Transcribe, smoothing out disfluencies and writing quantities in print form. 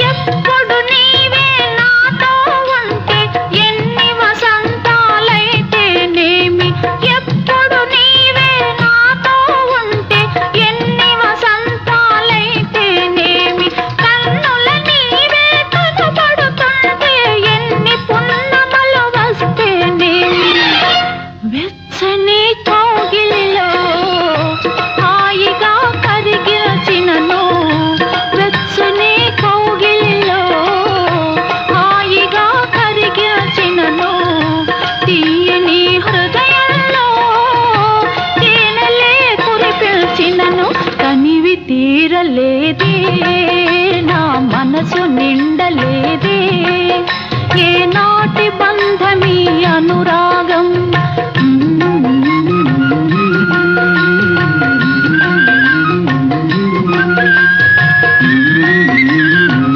ఎప్పుడు నీవే నాతో ఉంటే ఎన్ని వసంతాలైతేనేమి, ఎప్పుడు నీవే నాతో ఉంటే ఎన్ని వసంతాలైతేనేమి, కన్నుల నీవే కనబడుతుంటే ఎన్ని పున్నమలు వస్తేనేమి, వెచ్చని కౌగిలిలో హాయిగా కరిగిలచినను, వెచ్చని కౌగిలిలో హాయిగా కరిగిలచినను, తీయని హృదయంలో తేనెలే కురిపిల్చినను, కనివి తీరలేదే నా మనసు నిండలేదే, ఏనాటి